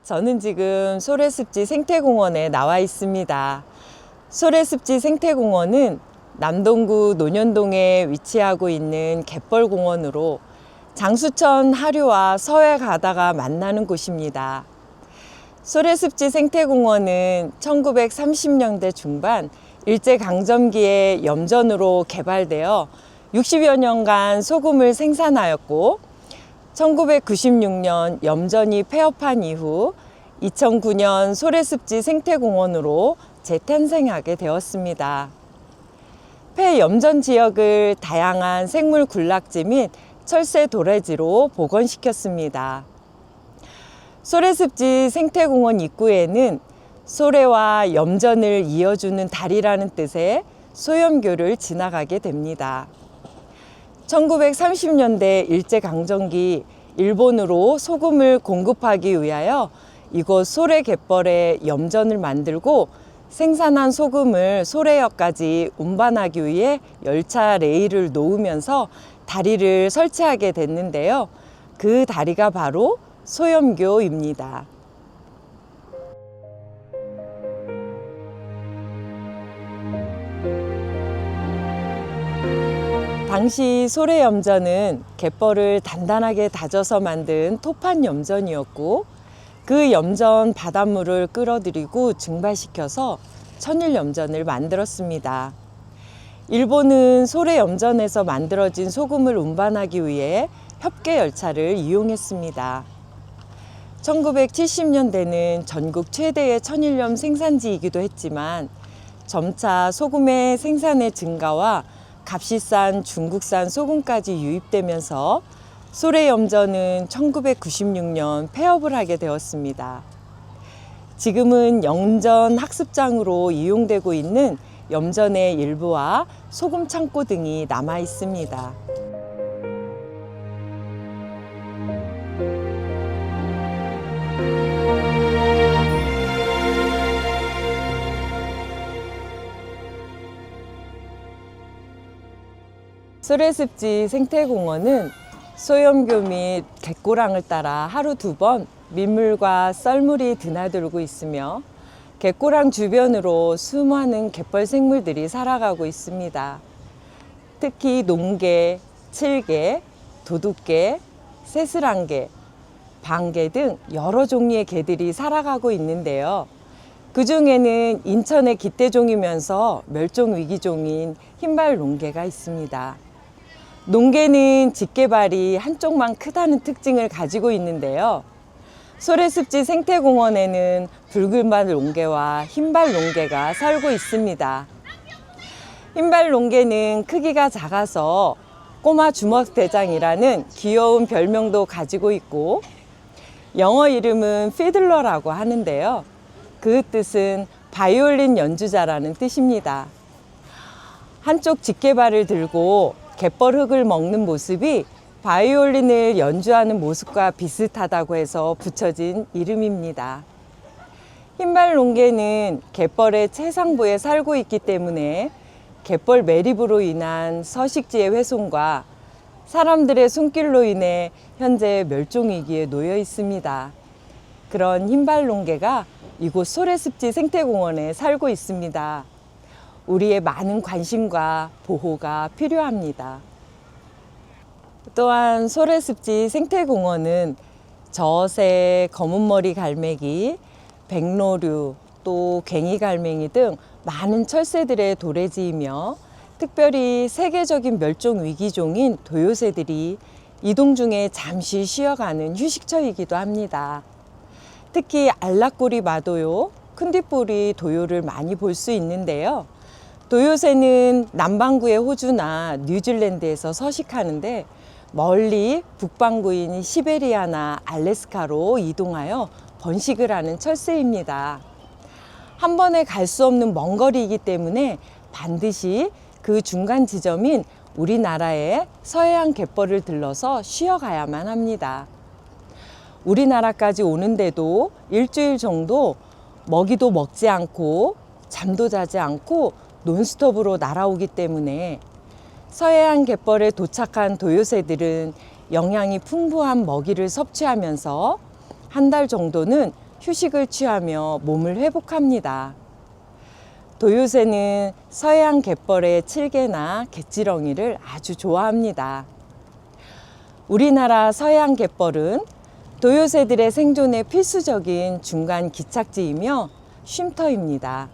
저는 지금 소래습지 생태공원에 나와 있습니다. 소래습지 생태공원은 남동구 논현동에 위치하고 있는 갯벌공원으로 장수천 하류와 서해 가다가 만나는 곳입니다. 소래습지 생태공원은 1930년대 중반 일제강점기에 염전으로 개발되어 60여 년간 소금을 생산하였고 1996년 염전이 폐업한 이후 2009년 소래습지 생태공원으로 재탄생하게 되었습니다. 폐염전 지역을 다양한 생물 군락지 및 철새 도래지로 복원시켰습니다. 소래습지 생태공원 입구에는 소래와 염전을 이어주는 다리라는 뜻의 소염교를 지나가게 됩니다. 1930년대 일제강점기 일본으로 소금을 공급하기 위하여 이곳 소래 갯벌에 염전을 만들고 생산한 소금을 소래역까지 운반하기 위해 열차 레일을 놓으면서 다리를 설치하게 됐는데요. 그 다리가 바로 소염교입니다. 당시 소래염전은 갯벌을 단단하게 다져서 만든 토판 염전이었고 그 염전 바닷물을 끌어들이고 증발시켜서 천일염전을 만들었습니다. 일본은 소래염전에서 만들어진 소금을 운반하기 위해 협계열차를 이용했습니다. 1970년대는 전국 최대의 천일염 생산지이기도 했지만 점차 소금의 생산의 증가와 값이 싼 중국산 소금까지 유입되면서 소래염전은 1996년 폐업을 하게 되었습니다. 지금은 염전 학습장으로 이용되고 있는 염전의 일부와 소금 창고 등이 남아 있습니다. 소래습지 생태공원은 소염교 및 갯고랑을 따라 하루 2번 민물과 썰물이 드나들고 있으며 갯고랑 주변으로 수많은 갯벌 생물들이 살아가고 있습니다. 특히 농개, 칠개, 도둑개, 새슬한개, 방개 등 여러 종류의 개들이 살아가고 있는데요. 그 중에는 인천의 기대종이면서 멸종위기종인 흰발 농개가 있습니다. 농개는 집게발이 한쪽만 크다는 특징을 가지고 있는데요. 소래습지 생태공원에는 붉은발 농개와 흰발 농개가 살고 있습니다. 흰발 농개는 크기가 작아서 꼬마 주먹대장이라는 귀여운 별명도 가지고 있고 영어 이름은 피들러라고 하는데요. 그 뜻은 바이올린 연주자라는 뜻입니다. 한쪽 집게발을 들고 갯벌 흙을 먹는 모습이 바이올린을 연주하는 모습과 비슷하다고 해서 붙여진 이름입니다. 흰발 농개는 갯벌의 최상부에 살고 있기 때문에 갯벌 매립으로 인한 서식지의 훼손과 사람들의 손길로 인해 현재 멸종위기에 놓여 있습니다. 그런 흰발 농개가 이곳 소래습지 생태공원에 살고 있습니다. 우리의 많은 관심과 보호가 필요합니다. 또한 소래습지 생태공원은 저새, 검은머리 갈매기, 백로류, 또 괭이갈매기 등 많은 철새들의 도래지이며 특별히 세계적인 멸종위기종인 도요새들이 이동 중에 잠시 쉬어가는 휴식처이기도 합니다. 특히 알락꼬리 마도요, 큰뒷꼬리 도요를 많이 볼 수 있는데요. 도요새는 남반구의 호주나 뉴질랜드에서 서식하는데 멀리 북반구인 시베리아나 알래스카로 이동하여 번식을 하는 철새입니다. 한 번에 갈 수 없는 먼 거리이기 때문에 반드시 그 중간 지점인 우리나라의 서해안 갯벌을 들러서 쉬어가야만 합니다. 우리나라까지 오는데도 일주일 정도 먹이도 먹지 않고 잠도 자지 않고 논스톱으로 날아오기 때문에 서해안 갯벌에 도착한 도요새들은 영양이 풍부한 먹이를 섭취하면서 한 달 정도는 휴식을 취하며 몸을 회복합니다. 도요새는 서해안 갯벌의 칠개나 갯지렁이를 아주 좋아합니다. 우리나라 서해안 갯벌은 도요새들의 생존에 필수적인 중간 기착지이며 쉼터입니다.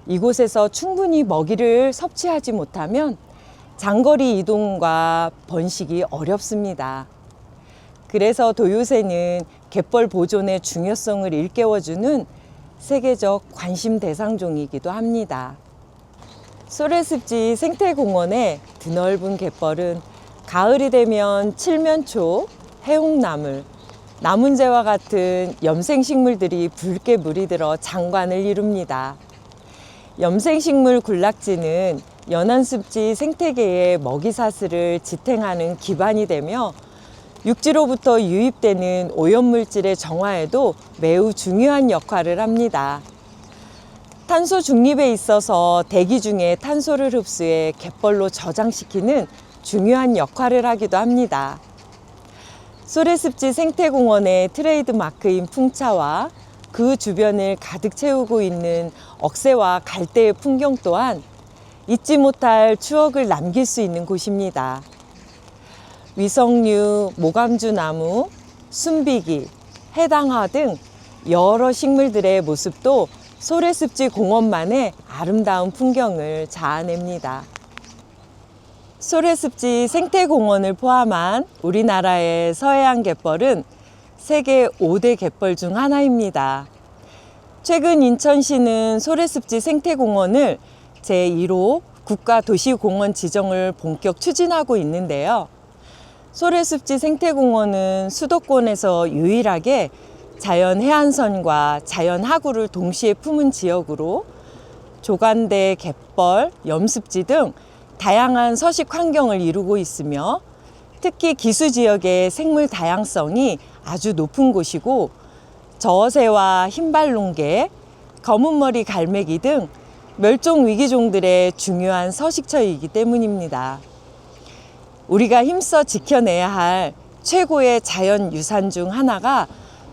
이곳에서 충분히 먹이를 섭취하지 못하면 장거리 이동과 번식이 어렵습니다. 그래서 도요새는 갯벌 보존의 중요성을 일깨워주는 세계적 관심 대상종이기도 합니다. 소래습지 생태공원의 드넓은 갯벌은 가을이 되면 칠면초, 해옥나물, 나문재와 같은 염생식물들이 붉게 물이 들어 장관을 이룹니다. 염생식물 군락지는 연안습지 생태계의 먹이사슬을 지탱하는 기반이 되며 육지로부터 유입되는 오염물질의 정화에도 매우 중요한 역할을 합니다. 탄소 중립에 있어서 대기 중에 탄소를 흡수해 갯벌로 저장시키는 중요한 역할을 하기도 합니다. 소래습지 생태공원의 트레이드 마크인 풍차와 그 주변을 가득 채우고 있는 억새와 갈대의 풍경 또한 잊지 못할 추억을 남길 수 있는 곳입니다. 위성류, 모감주나무, 순비기, 해당화 등 여러 식물들의 모습도 소래습지 공원만의 아름다운 풍경을 자아냅니다. 소래습지 생태공원을 포함한 우리나라의 서해안 갯벌은 세계 5대 갯벌 중 하나입니다. 최근 인천시는 소래습지 생태공원을 제1호 국가도시공원 지정을 본격 추진하고 있는데요. 소래습지 생태공원은 수도권에서 유일하게 자연 해안선과 자연 하구를 동시에 품은 지역으로 조간대, 갯벌, 염습지 등 다양한 서식 환경을 이루고 있으며 특히 기수 지역의 생물 다양성이 아주 높은 곳이고 저어새와 흰발롱개, 검은머리 갈매기 등 멸종 위기종들의 중요한 서식처이기 때문입니다. 우리가 힘써 지켜내야 할 최고의 자연유산 중 하나가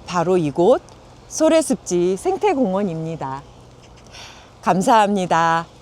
바로 이곳 소래습지 생태공원입니다. 감사합니다.